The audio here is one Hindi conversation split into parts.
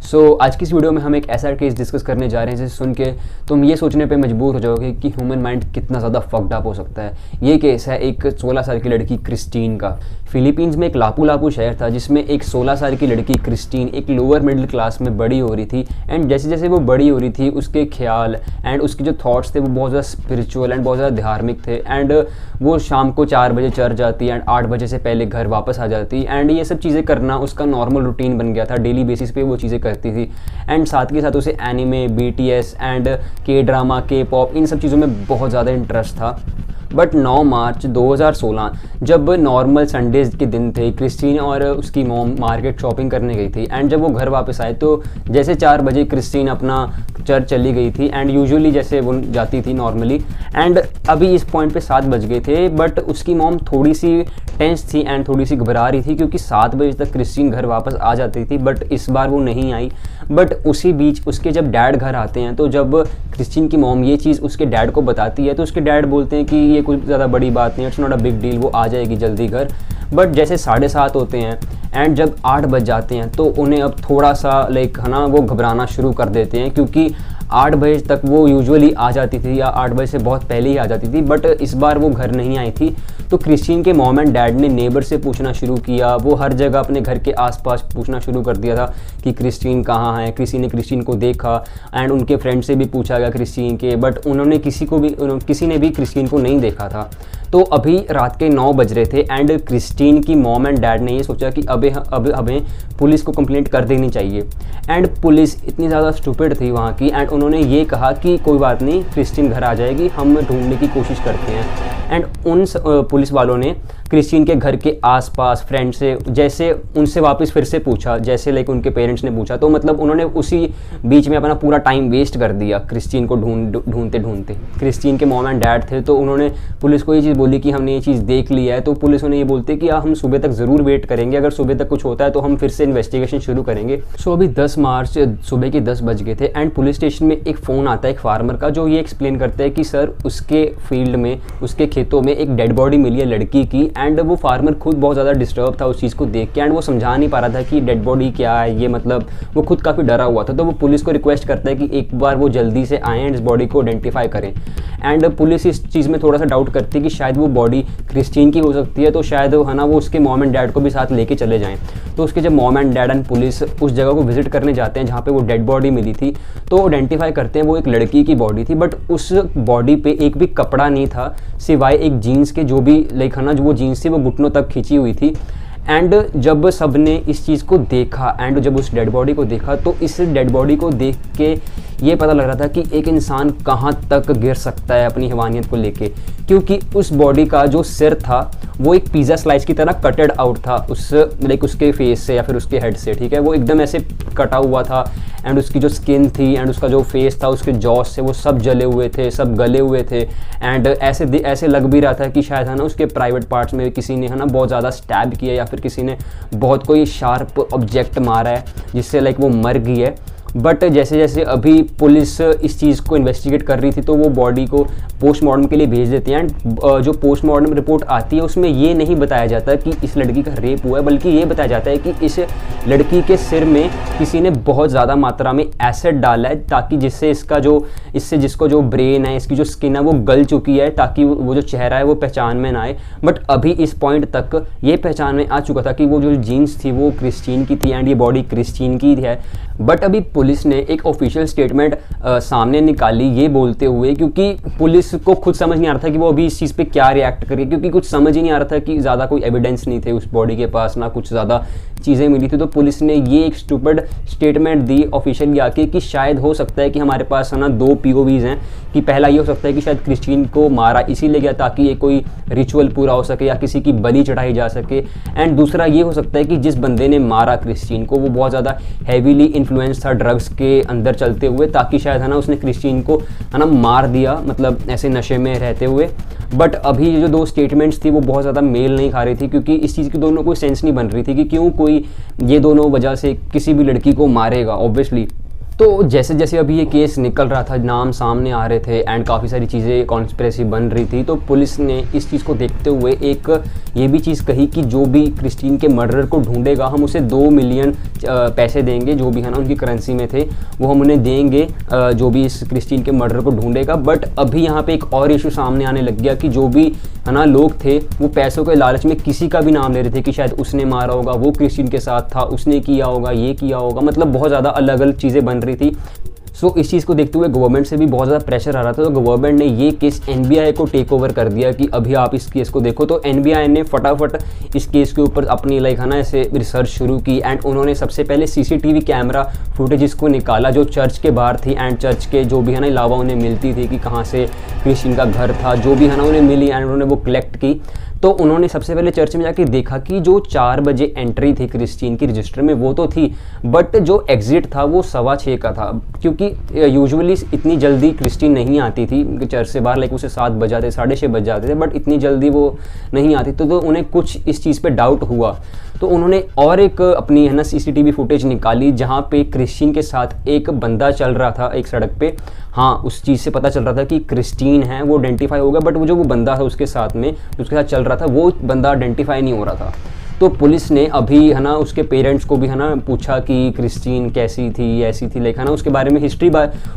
आज की इस वीडियो में हम एक ऐसा केस डिस्कस करने जा रहे हैं जिसे सुन के तुम ये सोचने पे मजबूर हो जाओगे कि ह्यूमन माइंड कितना ज़्यादा फक्ड अप हो सकता है। ये केस है एक 16 साल की लड़की क्रिस्टीन का। फिलीपींस में एक लापू लापू शहर था जिसमें एक 16 साल की लड़की क्रिस्टीन एक लोअर मिडिल क्लास में बड़ी हो रही थी। एंड जैसे जैसे वो बड़ी हो रही थी उसके ख्याल एंड उसके जो थॉट्स थे वो बहुत ज़्यादा स्पिरिचुअल एंड बहुत ज़्यादा धार्मिक थे। एंड वो शाम को 4 बजे चर्च जाती एंड 8 बजे से पहले घर वापस आ जाती। एंड ये सब चीज़ें करना उसका नॉर्मल रूटीन बन गया था, डेली बेसिस पे वो चीज़ें करती थी। एंड साथ के साथ उसे एनिमे, BTS एंड के ड्रामा, के पॉप, इन सब चीज़ों में बहुत ज़्यादा इंटरेस्ट था। बट 9 मार्च 2016 जब नॉर्मल संडेज के दिन थे, क्रिस्टीन और उसकी मॉम मार्केट शॉपिंग करने गई थी। एंड जब वो घर वापस आए तो जैसे 4 बजे क्रिस्टीन अपना चर्च चली गई थी एंड यूजुअली जैसे वो जाती थी नॉर्मली। एंड अभी इस पॉइंट पे 7 बज गए थे बट उसकी मॉम थोड़ी सी टेंस थी एंड थोड़ी सी घबरा रही थी क्योंकि 7 बजे तक क्रिस्टीन घर वापस आ जाती थी बट इस बार वो नहीं आई। बट उसी बीच उसके जब डैड घर आते हैं तो जब क्रिस्टीन की मॉम ये चीज़ उसके डैड को बताती है तो उसके डैड बोलते हैं कि ये कुछ ज़्यादा बड़ी बात नहीं, it's not a big deal, वो आ जाएगी जल्दी घर। बट जैसे 7:30 होते हैं एंड जब 8 बज जाते हैं तो उन्हें अब थोड़ा सा है ना वो घबराना शुरू कर देते हैं क्योंकि 8 बजे तक वो यूजुअली आ जाती थी या 8 बजे से बहुत पहले ही आ जाती थी। बट इस बार वो घर नहीं आई थी। तो क्रिस्टीन के मॉम एंड डैड ने नेबर से पूछना शुरू किया। वो हर जगह अपने घर के आसपास पूछना शुरू कर दिया था कि क्रिस्टीन कहाँ है। किसी ने क्रिस्टीन को देखा एंड उनके फ्रेंड से भी पूछा गया क्रिस्टीन के, बट उन्होंने किसी ने भी क्रिस्टीन को नहीं देखा था। तो अभी रात के 9 बज रहे थे एंड क्रिस्टीन की मॉम एंड डैड ने ये सोचा कि अब हमें पुलिस को कंप्लेंट कर देनी चाहिए। एंड पुलिस इतनी ज़्यादा स्टूपिड थी वहाँ की एंड उन्होंने ये कहा कि कोई बात नहीं, क्रिस्टीन घर आ जाएगी, हम ढूंढने की कोशिश करते हैं। एंड उन पुलिस वालों ने क्रिस्टीन के घर के आसपास फ्रेंड से जैसे उनसे वापस फिर से पूछा, जैसे उनके पेरेंट्स ने पूछा। तो मतलब उन्होंने उसी बीच में अपना पूरा टाइम वेस्ट कर दिया क्रिस्टीन को ढूंढते ढूंढते। क्रिस्टीन के मॉम एंड डैड थे तो उन्होंने पुलिस को ये चीज़ बोली कि हमने ये चीज़ देख लिया है। तो पुलिस उन्हें ये बोलते कि हम सुबह तक ज़रूर वेट करेंगे, अगर सुबह तक कुछ होता है तो हम फिर से इन्वेस्टिगेशन शुरू करेंगे। सो अभी 10 मार्च सुबह के 10 बज गए थे एंड पुलिस स्टेशन में एक फ़ोन आता है एक फार्मर का जो ये एक्सप्लेन करता है कि सर उसके फील्ड में, उसके खेतों में एक डेड बॉडी मिली है लड़की की। एंड वो फार्मर खुद बहुत ज़्यादा डिस्टर्ब था उस चीज़ को देख के एंड वो समझा नहीं पा रहा था कि डेड बॉडी क्या है ये, मतलब वो खुद काफ़ी डरा हुआ था। तो वो पुलिस को रिक्वेस्ट करता है कि एक बार वो जल्दी से आएँ एंड इस बॉडी को आइडेंटिफाई करें। एंड पुलिस इस चीज़ में थोड़ा सा डाउट करती है कि शायद वो बॉडी क्रिस्टीन की हो सकती है, तो शायद है ना वो उसके मॉम एंड डैड को भी साथ लेके चले जाएँ। तो उसके जब mom and dad and police उस जगह को विजिट करने जाते हैं जहाँ पे वो डेड बॉडी मिली थी तो आइडेंटिफाई करते हैं वो एक लड़की की बॉडी थी। बट उस बॉडी पे एक भी कपड़ा नहीं था सिवाय एक जीन्स के, जो भी है ना जो वो जीन्स थी वो घुटनों तक खींची हुई थी। एंड जब सब ने इस चीज़ को देखा एंड जब उस डेड बॉडी को देखा तो इस डेड बॉडी को देख के ये पता लग रहा था कि एक इंसान कहाँ तक गिर सकता है अपनी हैवानियत को लेके, क्योंकि उस बॉडी का जो सिर था वो एक पिज़्ज़ा स्लाइस की तरह कटेड आउट था उसके फेस से या फिर उसके हेड से, ठीक है, वो एकदम ऐसे कटा हुआ था। एंड उसकी जो स्किन थी एंड उसका जो फेस था, उसके जॉस से वो सब जले हुए थे, सब गले हुए थे। एंड ऐसे लग भी रहा था कि शायद है ना उसके प्राइवेट पार्ट्स में किसी ने है ना बहुत ज़्यादा स्टैब किया या फिर किसी ने बहुत कोई शार्प ऑब्जेक्ट मारा है जिससे वो मर गई है। बट जैसे जैसे अभी पुलिस इस चीज़ को इन्वेस्टिगेट कर रही थी तो वो बॉडी को पोस्टमार्टम के लिए भेज देती हैं। एंड जो पोस्टमार्टम रिपोर्ट आती है उसमें ये नहीं बताया जाता कि इस लड़की का रेप हुआ है, बल्कि ये बताया जाता है कि इस लड़की के सिर में किसी ने बहुत ज़्यादा मात्रा में एसिड डाला है ताकि इससे जिसको जो ब्रेन है, इसकी जो स्किन है वो गल चुकी है ताकि वो जो चेहरा है वो पहचान में ना आए। बट अभी इस पॉइंट तक ये पहचान में आ चुका था कि वो जो जीन्स थी वो क्रिस्टीन की थी एंड ये बॉडी क्रिस्टीन की है। बट अभी पुलिस ने एक ऑफिशियल स्टेटमेंट सामने निकाली ये बोलते हुए, क्योंकि पुलिस को खुद समझ नहीं आ रहा था कि वो अभी इस चीज़ पे क्या रिएक्ट करे, क्योंकि कुछ समझ ही नहीं आ रहा था कि ज़्यादा कोई एविडेंस नहीं थे उस बॉडी के पास, ना कुछ ज़्यादा चीज़ें मिली थी। तो पुलिस ने ये एक स्टूपिड स्टेटमेंट दी ऑफिशियली आके कि शायद हो सकता है कि हमारे पास है ना 2 POVs हैं, कि पहला ये हो सकता है कि शायद क्रिस्टीन को मारा इसीलिए गया ताकि ये कोई रिचुअल पूरा हो सके या किसी की बलि चढ़ाई जा सके। एंड दूसरा ये हो सकता है कि जिस बंदे ने मारा क्रिस्टीन को वो बहुत ज़्यादा हैवीली इन्फ्लुएंस था ड्रग्स के अंदर चलते हुए, ताकि शायद है ना उसने क्रिस्टीन को है ना मार दिया, मतलब ऐसे नशे में रहते हुए। बट अभी जो 2 स्टेटमेंट्स थी वो बहुत ज़्यादा मेल नहीं खा रही थी, क्योंकि इस चीज़ की दोनों कोई सेंस नहीं बन रही थी कि क्यों कोई ये दोनों वजह से किसी भी लड़की को मारेगा। ऑब्वियसली तो जैसे जैसे अभी ये केस निकल रहा था, नाम सामने आ रहे थे एंड काफ़ी सारी चीज़ें कॉन्स्पिरेसी बन रही थी, तो पुलिस ने इस चीज़ को देखते हुए एक ये भी चीज़ कही कि जो भी क्रिस्टीन के मर्डरर को ढूंढेगा हम उसे 2 मिलियन पैसे देंगे, जो भी है ना उनकी करेंसी में थे वो हम उन्हें देंगे, जो भी इस क्रिस्टीन के मर्डरर को ढूंढेगा। बट अभी यहाँ पे एक और इशू सामने आने लग गया कि जो भी है ना लोग थे वो पैसों के लालच में किसी का भी नाम ले रहे थे कि शायद उसने मारा होगा, वो क्रिस्टीन के साथ था, उसने किया होगा, ये किया होगा, मतलब बहुत ज़्यादा अलग अलग चीज़ें बन रही थी। सो इस चीज़ को देखते हुए गवर्नमेंट से भी बहुत ज़्यादा प्रेशर आ रहा था, तो गवर्नमेंट ने ये केस एनबीआई को टेक ओवर कर दिया कि अभी आप इस केस को देखो। तो एनबीआई ने फटाफट इस केस के ऊपर अपनी है ना ऐसे रिसर्च शुरू की एंड उन्होंने सबसे पहले सीसीटीवी कैमरा फुटेज को निकाला जो चर्च के बाहर थी एंड चर्च के जो भी है ना अलावा उन्हें मिलती थी कि कहाँ से क्रिश्चियन का घर था, जो भी है ना उन्हें मिली एंड उन्होंने वो कलेक्ट की। तो उन्होंने सबसे पहले चर्च में जाके देखा कि जो 4 बजे एंट्री थी क्रिश्चियन की रजिस्टर में वो तो थी, बट जो एग्जिट था वो 6:15 का था, क्योंकि यूजुअली इतनी जल्दी क्रिश्चियन नहीं आती थी चर्च से बाहर, लाइक उसे 7 बज जाते, 6:30 बज जाते थे, बट इतनी जल्दी वो नहीं आती। तो उन्हें कुछ इस चीज़ पे डाउट हुआ, तो उन्होंने और एक अपनी है ना सीसीटीवी फुटेज निकाली जहाँ पे क्रिश्चियन के साथ एक बंदा चल रहा था एक सड़क पे। हाँ, उस चीज़ से पता चल रहा था कि क्रिस्टीन है, वो आइडेंटिफाई हो गया, बट वो जो वो बंदा था उसके साथ में उसके साथ चल रहा था वो बंदा आइडेंटिफाई नहीं हो रहा था। तो पुलिस ने अभी है ना उसके पेरेंट्स को भी है ना पूछा कि क्रिस्टीन कैसी थी, ऐसी थी, लाइक है ना उसके बारे में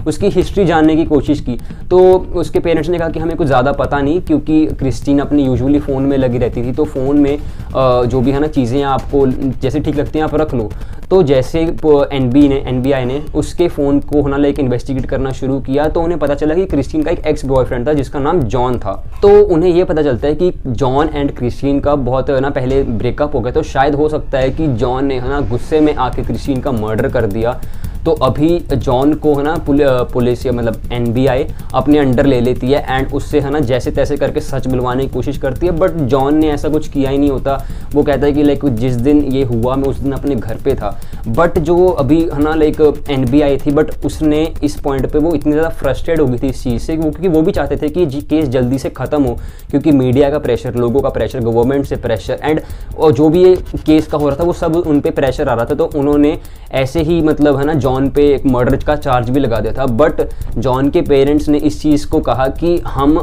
उसकी हिस्ट्री जानने की कोशिश की। तो उसके पेरेंट्स ने कहा कि हमें कुछ ज़्यादा पता नहीं, क्योंकि क्रिस्टीन अपनी यूजुअली फ़ोन में लगी रहती थी, तो फ़ोन में जो भी है ना चीज़ें आपको जैसे ठीक लगती हैं आप रख लो। तो जैसे एनबीआई ने उसके फ़ोन को है ना लाइक इन्वेस्टिगेट करना शुरू किया, तो उन्हें पता चला कि क्रिस्टीन का एक एक्स बॉयफ्रेंड था जिसका नाम जॉन था। तो उन्हें ये पता चलता है कि जॉन एंड क्रिस्टीन का बहुत है ना पहले ब्रेकअप हो गया, तो शायद हो सकता है कि जॉन ने है ना गुस्से में आके क्रिस्टीन का मर्डर कर दिया। तो अभी जॉन को है ना पुलिस या मतलब एनबीआई अपने अंडर ले लेती है एंड उससे है ना जैसे तैसे करके सच बुलवाने की कोशिश करती है, बट जॉन ने ऐसा कुछ किया ही नहीं होता। वो कहता है कि लाइक जिस दिन ये हुआ मैं उस दिन अपने घर पे था। बट जो अभी है ना लाइक एनबीआई थी, बट उसने इस पॉइंट पे वो इतनी ज़्यादा फ्रस्ट्रेट हो गई थी इस चीज़ से, क्योंकि वो भी चाहते थे कि केस जल्दी से ख़त्म हो, क्योंकि मीडिया का प्रेशर, लोगों का प्रेशर, गवर्नमेंट से प्रेशर एंड जो भी ये केस का हो रहा था वो सब उन पर प्रेशर आ रहा था। तो उन्होंने ऐसे ही मतलब है ना जॉन पे एक मर्डर का चार्ज भी लगा दिया था। बट जॉन के पेरेंट्स ने इस चीज़ को कहा कि हम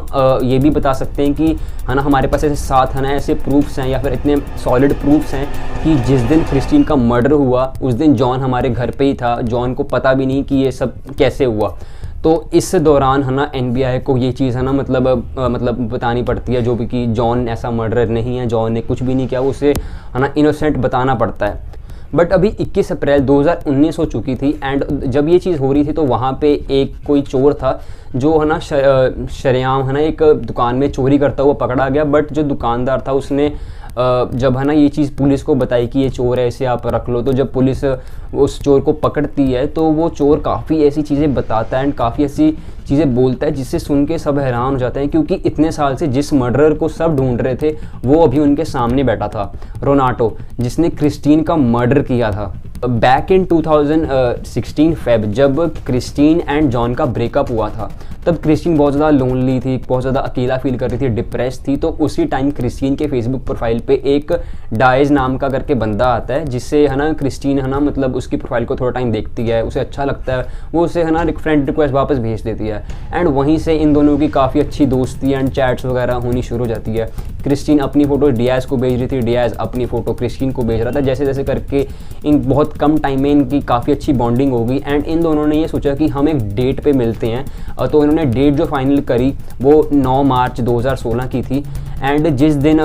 ये भी बता सकते हैं कि है ना हमारे पास ऐसे 7 है ना ऐसे प्रूफ्स हैं या फिर इतने सॉलिड प्रूफ्स हैं कि जिस दिन क्रिस्टीन का मर्डर हुआ उस दिन जॉन हमारे घर पे ही था, जॉन को पता भी नहीं कि ये सब कैसे हुआ। तो इस दौरान है ना एनबीआई को ये चीज़ है ना मतलब बतानी पड़ती है जो भी कि जॉन ऐसा मर्डरर नहीं है, जॉन ने कुछ भी नहीं किया, उसे है ना इनोसेंट बताना पड़ता है। बट अभी 21 अप्रैल 2019 हो चुकी थी एंड जब ये चीज़ हो रही थी तो वहाँ पे एक कोई चोर था जो है ना शरेआम है ना एक दुकान में चोरी करता हुआ पकड़ा गया। बट जो दुकानदार था उसने जब है ना ये चीज़ पुलिस को बताई कि ये चोर है, इसे आप रख लो, तो जब पुलिस उस चोर को पकड़ती है तो वो चोर काफ़ी ऐसी चीज़ें बताता है एंड काफ़ी ऐसी चीज़ें बोलता है जिससे सुन के सब हैरान हो जाते हैं, क्योंकि इतने साल से जिस मर्डरर को सब ढूंढ रहे थे वो अभी उनके सामने बैठा था, रोनाटो, जिसने क्रिस्टीन का मर्डर किया था। बैक इन 2016 फेब जब क्रिस्टीन एंड जॉन का ब्रेकअप हुआ था तब क्रिस्टीन बहुत ज़्यादा लोनली थी, बहुत ज़्यादा अकेला फील कर रही थी, डिप्रेस थी। तो उसी टाइम क्रिस्टीन के फेसबुक प्रोफाइल पे एक डाइज नाम का करके बंदा आता है जिससे है ना क्रिस्टीन है ना मतलब उसकी प्रोफाइल को थोड़ा टाइम देखती है, उसे अच्छा लगता है, वो उसे है ना फ्रेंड रिक्वेस्ट वापस भेज देती है एंड वहीं से इन दोनों की काफ़ी अच्छी दोस्ती एंड चैट्स वगैरह होनी शुरू हो जाती है। क्रिस्टीन अपनी फ़ोटो डियाज को भेज रही थी, डियाज अपनी फ़ोटो क्रिस्टीन को भेज रहा था, जैसे जैसे करके इन बहुत कम टाइम में इनकी काफ़ी अच्छी बॉन्डिंग हो गई एंड इन दोनों ने ये सोचा कि हम एक डेट पे मिलते हैं। तो इन्होंने डेट जो फाइनल करी वो 9 मार्च 2016 की थी एंड जिस दिन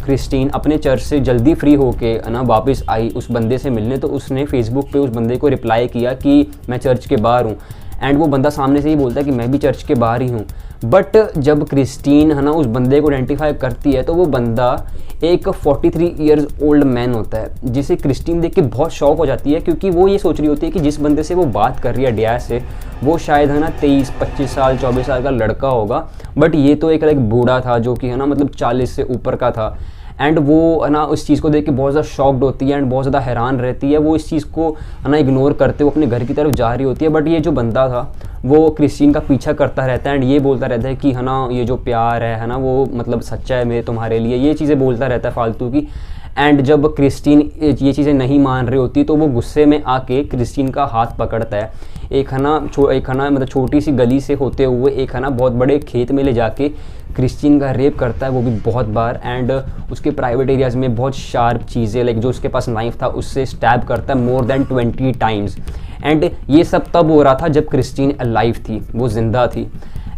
क्रिस्टीन अपने चर्च से जल्दी फ्री होके ना वापस आई उस बंदे से मिलने, तो उसने फेसबुक पे उस बंदे को रिप्लाई किया कि मैं चर्च के बाहर हूँ एंड वो बंदा सामने से ही बोलता है कि मैं भी चर्च के बाहर ही हूँ। बट जब क्रिस्टीन है ना उस बंदे को आइडेंटिफाई करती है तो वो बंदा एक 43 ईयर्स ओल्ड मैन होता है, जिसे क्रिस्टीन देख के बहुत शॉक हो जाती है, क्योंकि वो ये सोच रही होती है कि जिस बंदे से वो बात कर रही है डियाज से वो शायद है ना 23-25 साल 24 साल का लड़का होगा, बट ये तो एक बूढ़ा था जो कि है ना मतलब 40 से ऊपर का था एंड वो है ना उस चीज़ को देख के बहुत ज़्यादा शॉक्ड होती है एंड बहुत ज़्यादा हैरान रहती है। वो इस चीज़ को है ना इग्नोर करते हुए अपने घर की तरफ जा रही होती है, बट ये जो बंदा था वो क्रिस्टीन का पीछा करता रहता है एंड ये बोलता रहता है कि है ना ये जो प्यार है ना वो मतलब सच्चा है मेरे तुम्हारे लिए, ये चीज़ें बोलता रहता है फालतू की एंड जब क्रिस्टीन ये चीज़ें नहीं मान रही होती तो वो गुस्से में आके क्रिस्टीन का हाथ पकड़ता है, एक है ना मतलब छोटी सी गली से होते हुए एक है ना बहुत बड़े खेत में ले जाके क्रिस्टीन का रेप करता है, वो भी बहुत बार। एंड उसके प्राइवेट एरियाज़ में बहुत शार्प चीज़ें लाइक जो उसके पास नाइफ था उससे स्टैब करता है मोर देन 20 टाइम्स। एंड ये सब तब हो रहा था जब क्रिस्टीन अलाइव थी, वो ज़िंदा थी।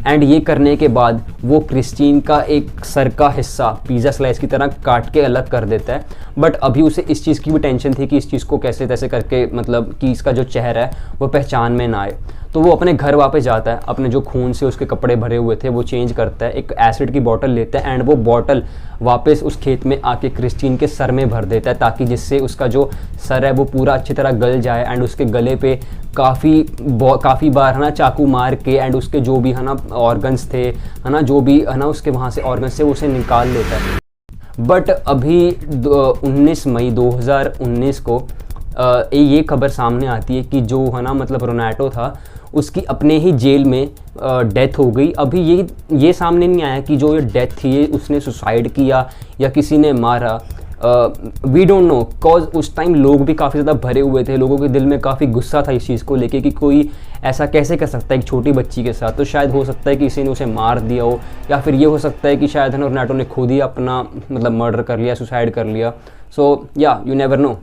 एंड ये करने के बाद वो क्रिस्टीन का एक सर का हिस्सा पिज़्ज़ा स्लाइस की तरह काट के अलग कर देता है। बट अभी उसे इस चीज़ की भी टेंशन थी कि इस चीज़ को कैसे तैसे करके मतलब कि इसका जो चेहरा है वो पहचान में ना आए। तो वो अपने घर वापस जाता है, अपने जो खून से उसके कपड़े भरे हुए थे वो चेंज करता है, एक एसिड की बोतल लेता है एंड वो बोतल वापस उस खेत में आके क्रिस्टीन के सर में भर देता है, ताकि जिससे उसका जो सर है वो पूरा अच्छी तरह गल जाए। एंड उसके गले पे काफ़ी बार है ना चाकू मार के एंड उसके जो भी है ना ऑर्गन्स थे है ना जो भी है ना उसके वहाँ से ऑर्गन्स थे उसे निकाल लेता है। बट अभी 19 मई 2019 को ये खबर सामने आती है कि जो है ना मतलब रोनाटो था उसकी अपने ही जेल में डेथ हो गई। अभी ये सामने नहीं आया कि जो ये डेथ थी ये उसने सुसाइड किया या किसी ने मारा, वी डोंट नो। कॉज उस टाइम लोग भी काफ़ी ज़्यादा भरे हुए थे, लोगों के दिल में काफ़ी गुस्सा था इस चीज़ को लेके कि कोई ऐसा कैसे कर सकता है एक छोटी बच्ची के साथ। तो शायद हो सकता है कि किसी ने उसे मार दिया हो, या फिर ये हो सकता है कि शायद है ना रोनाटो ने खुद ही अपना मतलब मर्डर कर लिया, सुसाइड कर लिया। सो या you never know.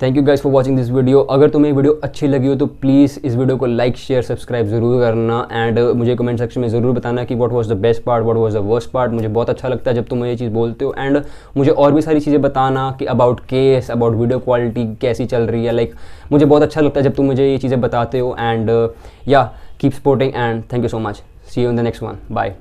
Thank you guys for watching this video. अगर तुम्हें वीडियो अच्छी लगी हो तो प्लीज़ इस वीडियो को लाइक शेयर सब्सक्राइब ज़रूर करना एंड मुझे कमेंट सेक्शन में ज़रूर बताना कि what was the best part, what was the worst part. मुझे बहुत अच्छा लगता है जब तुम ये चीज़ बोलते हो एंड मुझे और भी सारी चीज़ें बताना कि about case, about video quality कैसी चल रही है। लाइक मुझे बहुत अच्छा लगता है जब तुम मुझे ये चीज़ें बताते हो एंड या keep supporting and thank you so much. See you in the next one. Bye.